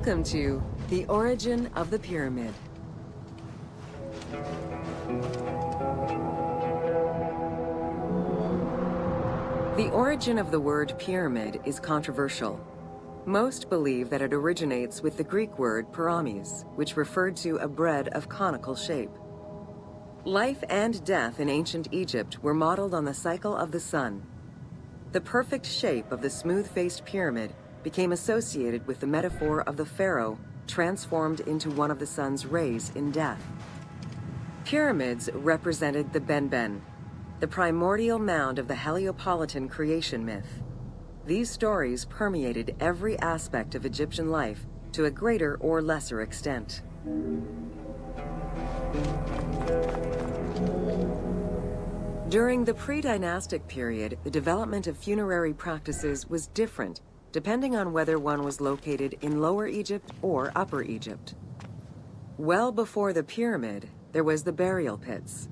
Welcome to The Origin of the Pyramid. The origin of the word pyramid is controversial. Most believe that it originates with the Greek word pyramis, which referred to a bread of conical shape. Life and death in ancient Egypt were modeled on the cycle of the sun. The perfect shape of the smooth-faced pyramid became associated with the metaphor of the pharaoh transformed into one of the sun's rays in death. Pyramids represented the Benben, the primordial mound of the Heliopolitan creation myth. These stories permeated every aspect of Egyptian life to a greater or lesser extent. During the pre-dynastic period, the development of funerary practices was different depending on whether one was located in Lower Egypt or Upper Egypt. Well before the pyramid, there was the burial pits.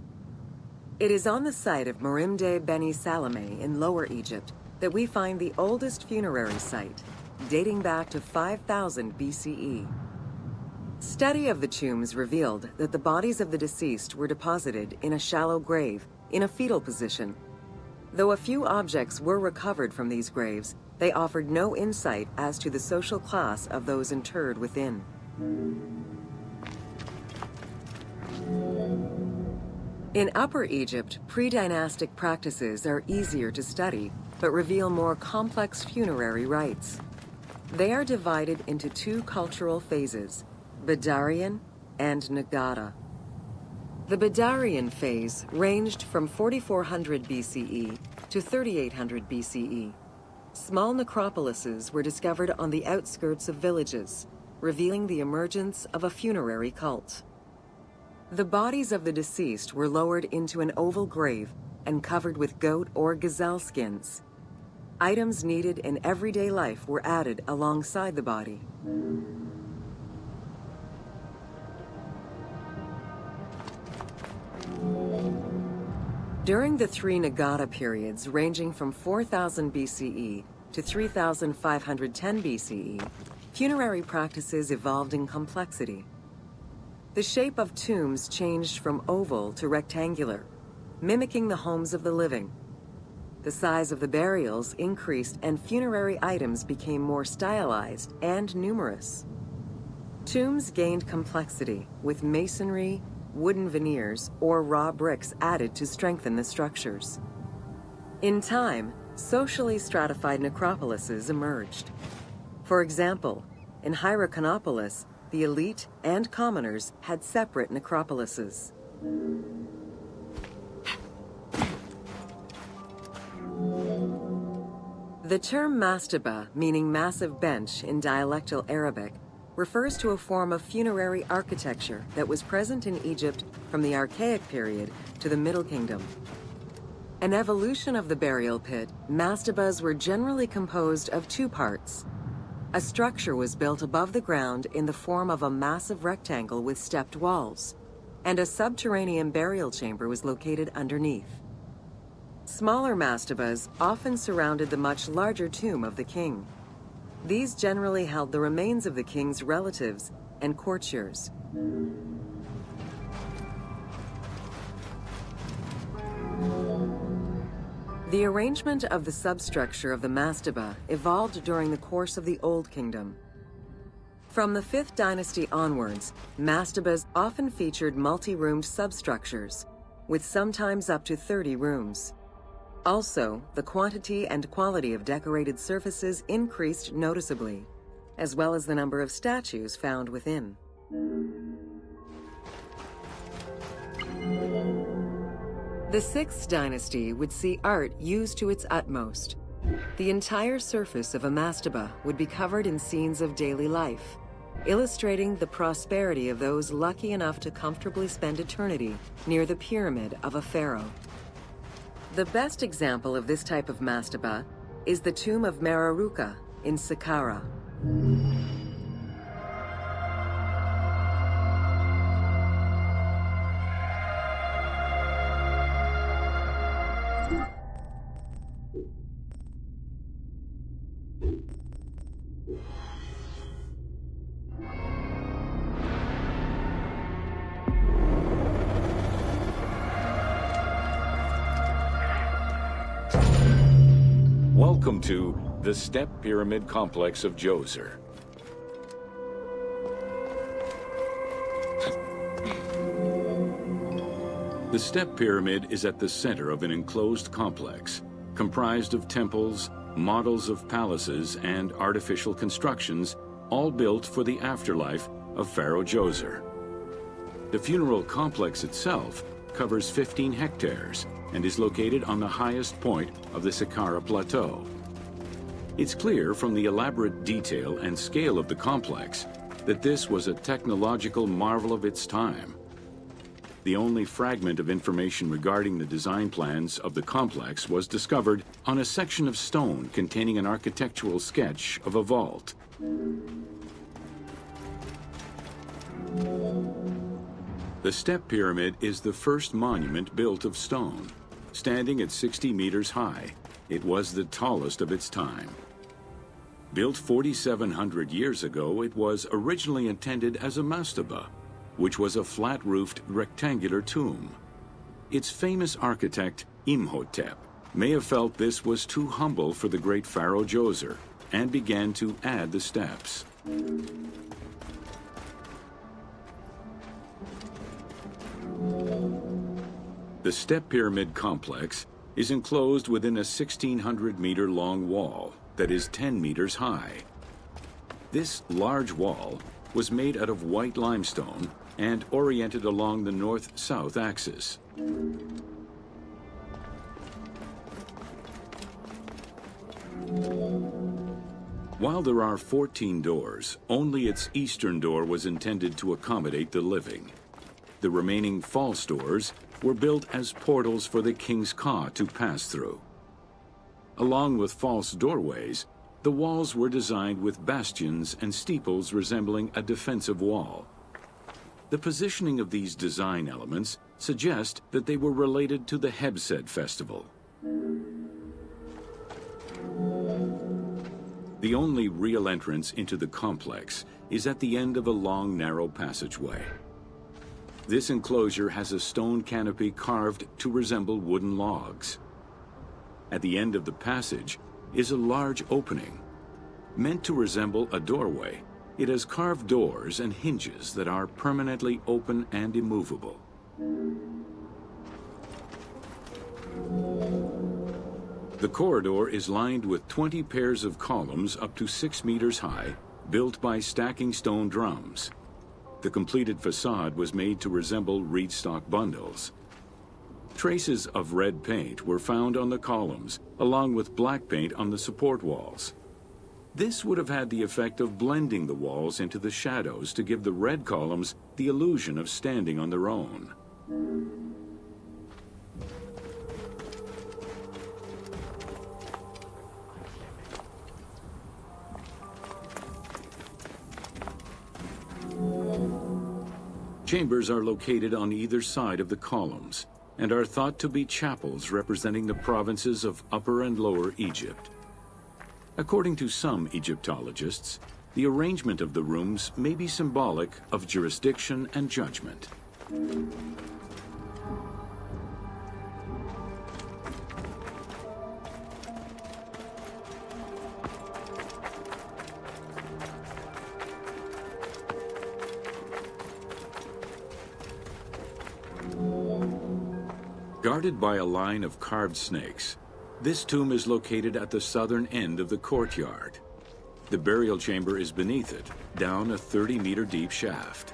It is on the site of Merimde Beni Salame in Lower Egypt that we find the oldest funerary site, dating back to 5000 BCE. Study of the tombs revealed that the bodies of the deceased were deposited in a shallow grave in a fetal position. Though a few objects were recovered from these graves, they offered no insight as to the social class of those interred within. In Upper Egypt, pre-dynastic practices are easier to study, but reveal more complex funerary rites. They are divided into two cultural phases, Badarian and Nagada. The Badarian phase ranged from 4400 BCE to 3800 BCE. Small necropolises were discovered on the outskirts of villages, revealing the emergence of a funerary cult. The bodies of the deceased were lowered into an oval grave and covered with goat or gazelle skins. Items needed in everyday life were added alongside the body. During the three Nagada periods ranging from 4000 BCE to 3510 BCE, funerary practices evolved in complexity. The shape of tombs changed from oval to rectangular, mimicking the homes of the living. The size of the burials increased and funerary items became more stylized and numerous. Tombs gained complexity with masonry, wooden veneers, or raw bricks added to strengthen the structures. In time, socially stratified necropolises emerged. For example, in Hierakonpolis, the elite and commoners had separate necropolises. The term mastaba, meaning massive bench in dialectal Arabic, refers to a form of funerary architecture that was present in Egypt from the Archaic period to the Middle Kingdom. An evolution of the burial pit, mastabas were generally composed of two parts. A structure was built above the ground in the form of a massive rectangle with stepped walls, and a subterranean burial chamber was located underneath. Smaller mastabas often surrounded the much larger tomb of the king. These generally held the remains of the king's relatives and courtiers. The arrangement of the substructure of the mastaba evolved during the course of the Old Kingdom. From the 5th dynasty onwards, mastabas often featured multi-roomed substructures, with sometimes up to 30 rooms. Also, the quantity and quality of decorated surfaces increased noticeably, as well as the number of statues found within. The 6th dynasty would see art used to its utmost. The entire surface of a mastaba would be covered in scenes of daily life, illustrating the prosperity of those lucky enough to comfortably spend eternity near the pyramid of a pharaoh. The best example of this type of mastaba is the tomb of Mereruka in Saqqara. Welcome to the Step Pyramid Complex of Djoser. The Step Pyramid is at the center of an enclosed complex, comprised of temples, models of palaces, and artificial constructions, all built for the afterlife of Pharaoh Djoser. The funeral complex itself covers 15 hectares and is located on the highest point of the Saqqara Plateau. It's clear from the elaborate detail and scale of the complex that this was a technological marvel of its time. The only fragment of information regarding the design plans of the complex was discovered on a section of stone containing an architectural sketch of a vault. The Step Pyramid is the first monument built of stone. Standing at 60 meters high, it was the tallest of its time. Built 4,700 years ago, it was originally intended as a mastaba, which was a flat-roofed rectangular tomb. Its famous architect, Imhotep, may have felt this was too humble for the great Pharaoh Djoser and began to add the steps. The Step Pyramid complex is enclosed within a 1,600-meter-long wall that is 10 meters high. This large wall was made out of white limestone and oriented along the north-south axis. While there are 14 doors, only its eastern door was intended to accommodate the living. The remaining false doors were built as portals for the king's Ka to pass through. Along with false doorways, the walls were designed with bastions and steeples resembling a defensive wall. The positioning of these design elements suggest that they were related to the Hebsed festival. The only real entrance into the complex is at the end of a long, narrow passageway. This enclosure has a stone canopy carved to resemble wooden logs. At the end of the passage is a large opening. Meant to resemble a doorway, it has carved doors and hinges that are permanently open and immovable. The corridor is lined with 20 pairs of columns up to 6 meters high, built by stacking stone drums. The completed facade was made to resemble reed stock bundles. Traces of red paint were found on the columns, along with black paint on the support walls. This would have had the effect of blending the walls into the shadows to give the red columns the illusion of standing on their own. Chambers are located on either side of the columns and are thought to be chapels representing the provinces of Upper and Lower Egypt. According to some Egyptologists, the arrangement of the rooms may be symbolic of jurisdiction and judgment. Guarded by a line of carved snakes, this tomb is located at the southern end of the courtyard. The burial chamber is beneath it, down a 30-meter deep shaft.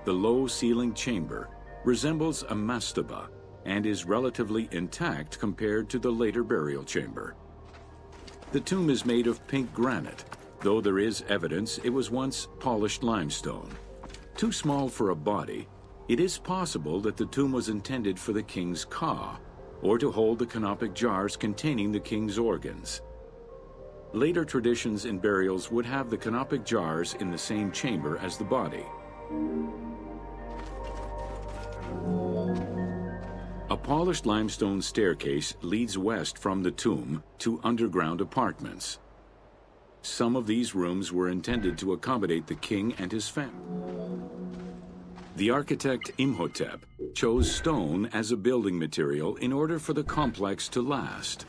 The low-ceilinged chamber resembles a mastaba and is relatively intact compared to the later burial chamber. The tomb is made of pink granite, though there is evidence it was once polished limestone. Too small for a body, it is possible that the tomb was intended for the king's Ka, or to hold the canopic jars containing the king's organs. Later traditions in burials would have the canopic jars in the same chamber as the body. A polished limestone staircase leads west from the tomb to underground apartments. Some of these rooms were intended to accommodate the king and his family. The architect Imhotep chose stone as a building material in order for the complex to last.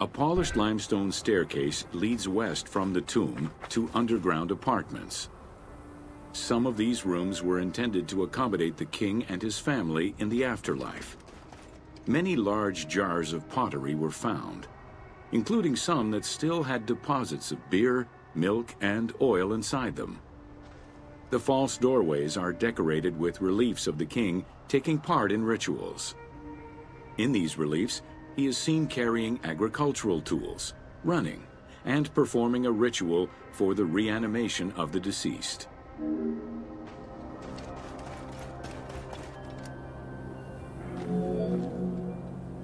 A polished limestone staircase leads west from the tomb to underground apartments. Some of these rooms were intended to accommodate the king and his family in the afterlife. Many large jars of pottery were found, including some that still had deposits of beer, milk, and oil inside them. The false doorways are decorated with reliefs of the king taking part in rituals. In these reliefs, he is seen carrying agricultural tools, running, and performing a ritual for the reanimation of the deceased.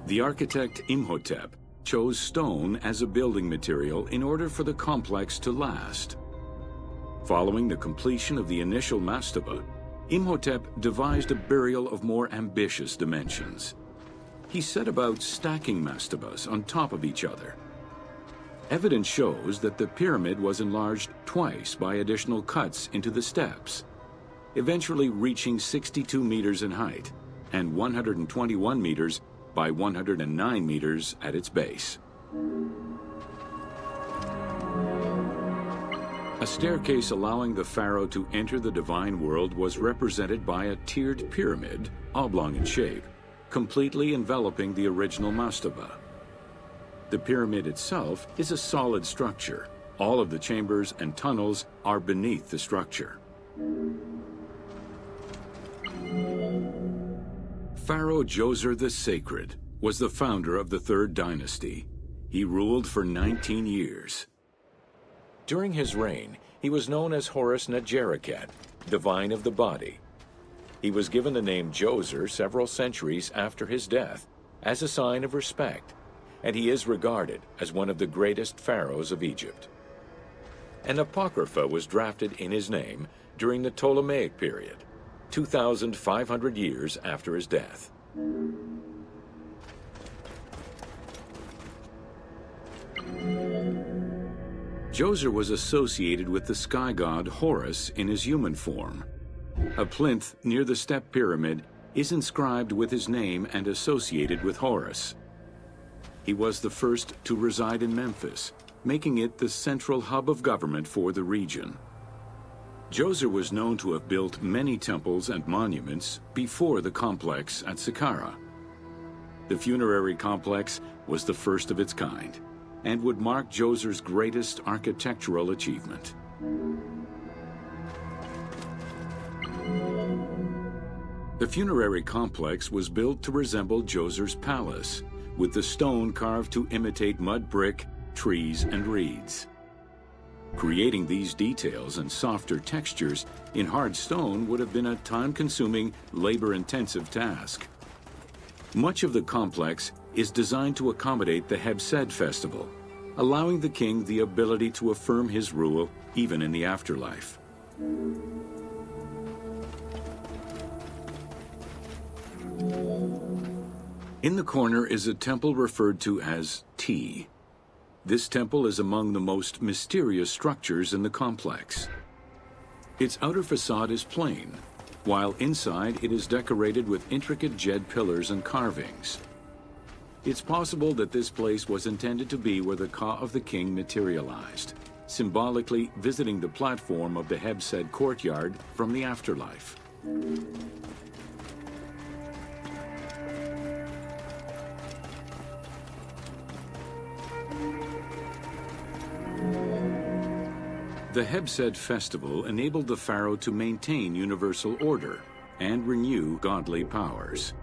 The architect Imhotep chose stone as a building material in order for the complex to last. Following the completion of the initial mastaba, Imhotep devised a burial of more ambitious dimensions. He set about stacking mastabas on top of each other. Evidence shows that the pyramid was enlarged twice by additional cuts into the steps, eventually reaching 62 meters in height and 121 meters by 109 meters at its base. A staircase allowing the pharaoh to enter the divine world was represented by a tiered pyramid, oblong in shape, completely enveloping the original mastaba. The pyramid itself is a solid structure. All of the chambers and tunnels are beneath the structure. Pharaoh Djoser the Sacred was the founder of the Third Dynasty. He ruled for 19 years. During his reign, he was known as Horus Nedjerikhet, divine of the body. He was given the name Djoser several centuries after his death as a sign of respect, and he is regarded as one of the greatest pharaohs of Egypt. An apocrypha was drafted in his name during the Ptolemaic period, 2,500 years after his death. Djoser was associated with the sky god Horus in his human form. A plinth near the step pyramid is inscribed with his name and associated with Horus. He was the first to reside in Memphis, making it the central hub of government for the region. Djoser was known to have built many temples and monuments before the complex at Saqqara. The funerary complex was the first of its kind and would mark Djoser's greatest architectural achievement. The funerary complex was built to resemble Djoser's palace, with the stone carved to imitate mud brick, trees, and reeds. Creating these details and softer textures in hard stone would have been a time-consuming, labor-intensive task. Much of the complex is designed to accommodate the Hebsed festival, allowing the king the ability to affirm his rule even in the afterlife. In the corner is a temple referred to as Ti. This temple is among the most mysterious structures in the complex. Its outer facade is plain, while inside it is decorated with intricate jed pillars and carvings. It's possible that this place was intended to be where the Ka of the king materialized, symbolically visiting the platform of the Hebsed courtyard from the afterlife. The Hebsed festival enabled the pharaoh to maintain universal order and renew godly powers.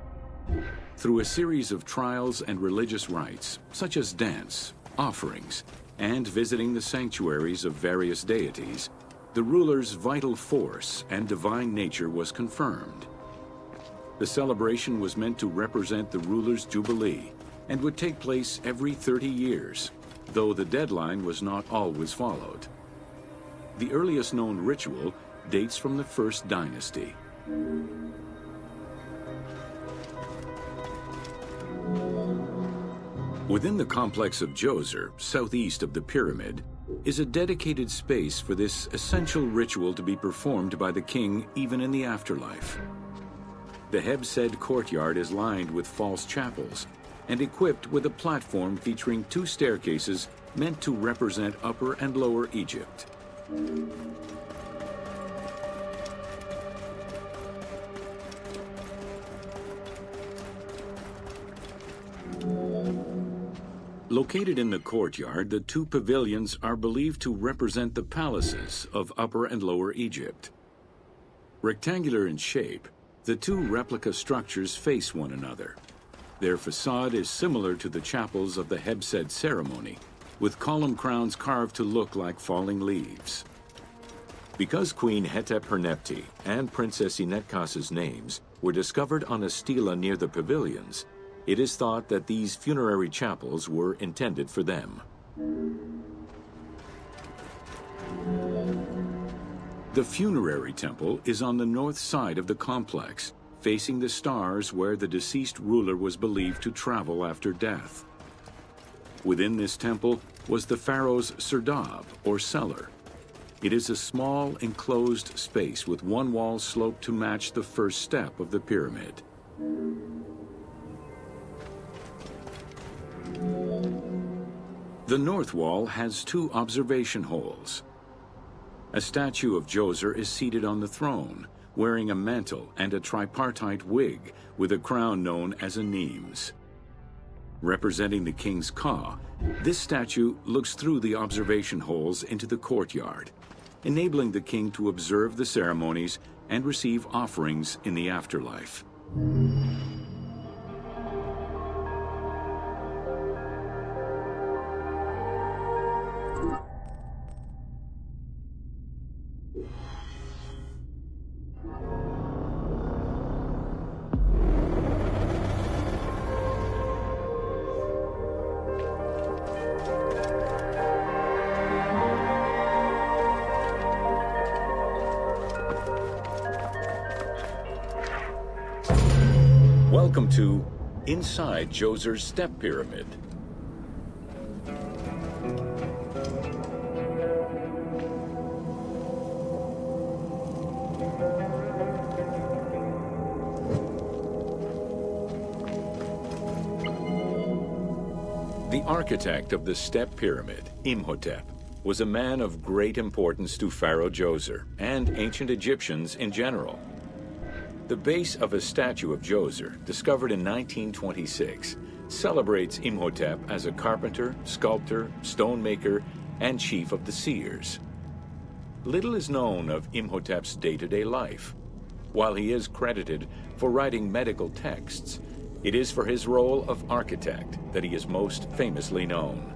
Through a series of trials and religious rites, such as dance, offerings, and visiting the sanctuaries of various deities, the ruler's vital force and divine nature was confirmed. The celebration was meant to represent the ruler's jubilee and would take place every 30 years, though the deadline was not always followed. The earliest known ritual dates from the First Dynasty. Within the complex of Djoser, southeast of the pyramid, is a dedicated space for this essential ritual to be performed by the king even in the afterlife. The Hebsed courtyard is lined with false chapels, and equipped with a platform featuring 2 staircases meant to represent Upper and Lower Egypt. Located in the courtyard, the 2 pavilions are believed to represent the palaces of Upper and Lower Egypt. Rectangular in shape, the 2 replica structures face one another. Their facade is similar to the chapels of the Hebsed ceremony, with column crowns carved to look like falling leaves. Because Queen Hetep-Hernepti and Princess Inetkas's names were discovered on a stela near the pavilions, it is thought that these funerary chapels were intended for them. The funerary temple is on the north side of the complex, facing the stars where the deceased ruler was believed to travel after death. Within this temple was the pharaoh's serdab, or cellar. It is a small, enclosed space with one wall sloped to match the first step of the pyramid. The north wall has 2 observation holes. A statue of Djoser is seated on the throne, wearing a mantle and a tripartite wig with a crown known as a Nemes. Representing the king's Ka, this statue looks through the observation holes into the courtyard, enabling the king to observe the ceremonies and receive offerings in the afterlife. Welcome to Inside Djoser's Step Pyramid. The architect of the Step Pyramid, Imhotep, was a man of great importance to Pharaoh Djoser and ancient Egyptians in general. The base of a statue of Djoser, discovered in 1926, celebrates Imhotep as a carpenter, sculptor, stonemaker, and chief of the seers. Little is known of Imhotep's day-to-day life. While he is credited for writing medical texts, it is for his role of architect that he is most famously known.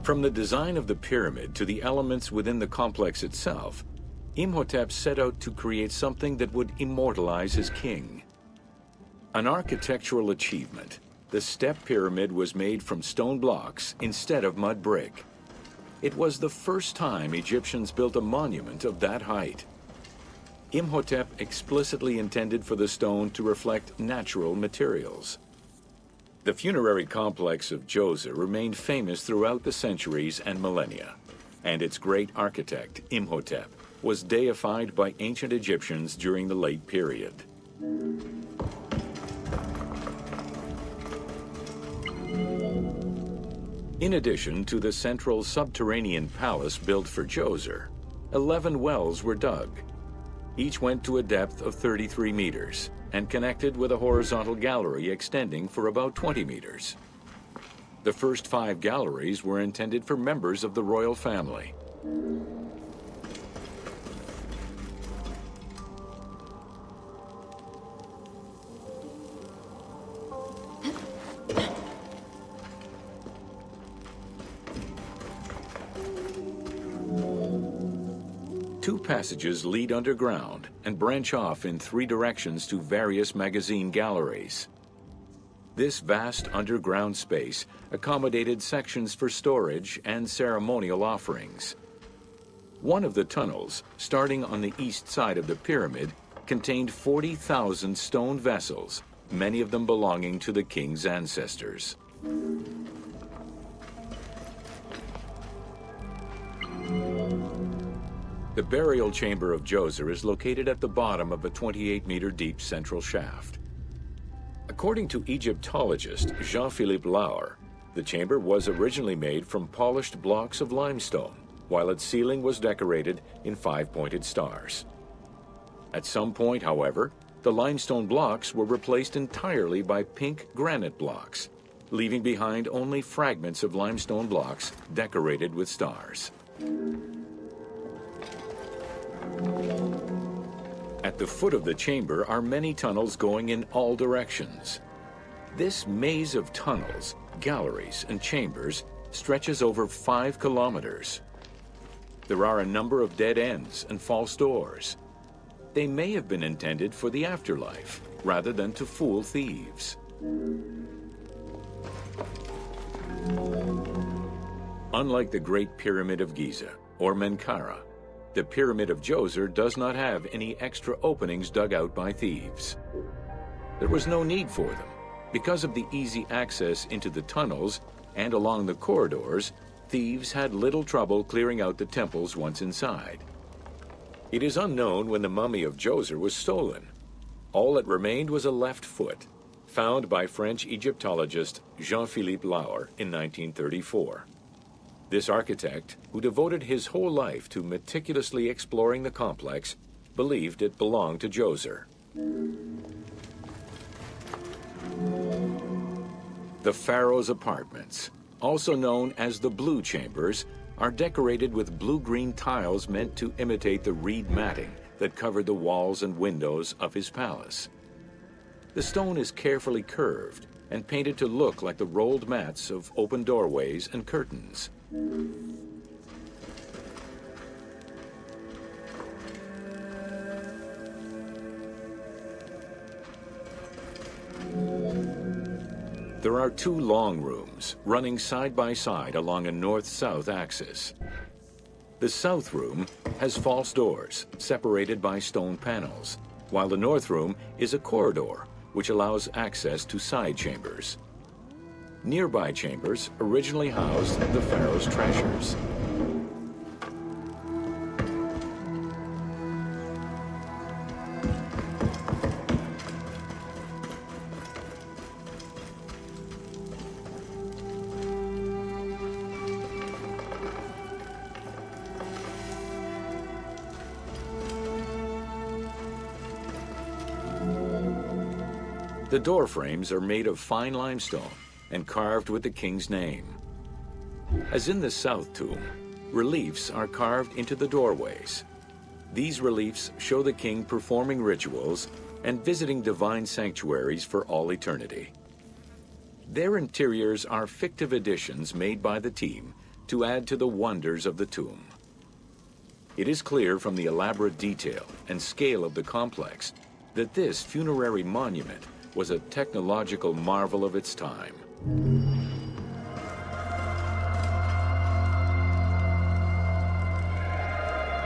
From the design of the pyramid to the elements within the complex itself, Imhotep set out to create something that would immortalize his king. An architectural achievement, the Step Pyramid was made from stone blocks instead of mud brick. It was the first time Egyptians built a monument of that height. Imhotep explicitly intended for the stone to reflect natural materials. The funerary complex of Djoser remained famous throughout the centuries and millennia, and its great architect, Imhotep, was deified by ancient Egyptians during the late period. In addition to the central subterranean palace built for Djoser, 11 wells were dug. Each went to a depth of 33 meters and connected with a horizontal gallery extending for about 20 meters. The first 5 galleries were intended for members of the royal family. Two passages lead underground and branch off in 3 directions to various magazine galleries. This vast underground space accommodated sections for storage and ceremonial offerings. One of the tunnels, starting on the east side of the pyramid, contained 40,000 stone vessels, many of them belonging to the king's ancestors. The burial chamber of Djoser is located at the bottom of a 28-meter deep central shaft. According to Egyptologist Jean-Philippe Lauer, the chamber was originally made from polished blocks of limestone, while its ceiling was decorated in 5-pointed stars. At some point, however, the limestone blocks were replaced entirely by pink granite blocks, leaving behind only fragments of limestone blocks decorated with stars. At the foot of the chamber are many tunnels going in all directions. This maze of tunnels, galleries, and chambers stretches over 5 kilometers. There are a number of dead ends and false doors. They may have been intended for the afterlife, rather than to fool thieves. Unlike the Great Pyramid of Giza, or Menkaure, the Pyramid of Djoser does not have any extra openings dug out by thieves. There was no need for them. Because of the easy access into the tunnels and along the corridors, thieves had little trouble clearing out the temples once inside. It is unknown when the mummy of Djoser was stolen. All that remained was a left foot, found by French Egyptologist Jean-Philippe Lauer in 1934. This architect, who devoted his whole life to meticulously exploring the complex, believed it belonged to Djoser. The Pharaoh's apartments, also known as the Blue Chambers, are decorated with blue-green tiles meant to imitate the reed matting that covered the walls and windows of his palace. The stone is carefully curved and painted to look like the rolled mats of open doorways and curtains. There are 2 long rooms running side by side along a north-south axis. The south room has false doors separated by stone panels, while the north room is a corridor which allows access to side chambers. Nearby chambers originally housed the pharaoh's treasures. The door frames are made of fine limestone and carved with the king's name. As in the South Tomb, reliefs are carved into the doorways. These reliefs show the king performing rituals and visiting divine sanctuaries for all eternity. Their interiors are fictive additions made by the team to add to the wonders of the tomb. It is clear from the elaborate detail and scale of the complex that this funerary monument was a technological marvel of its time.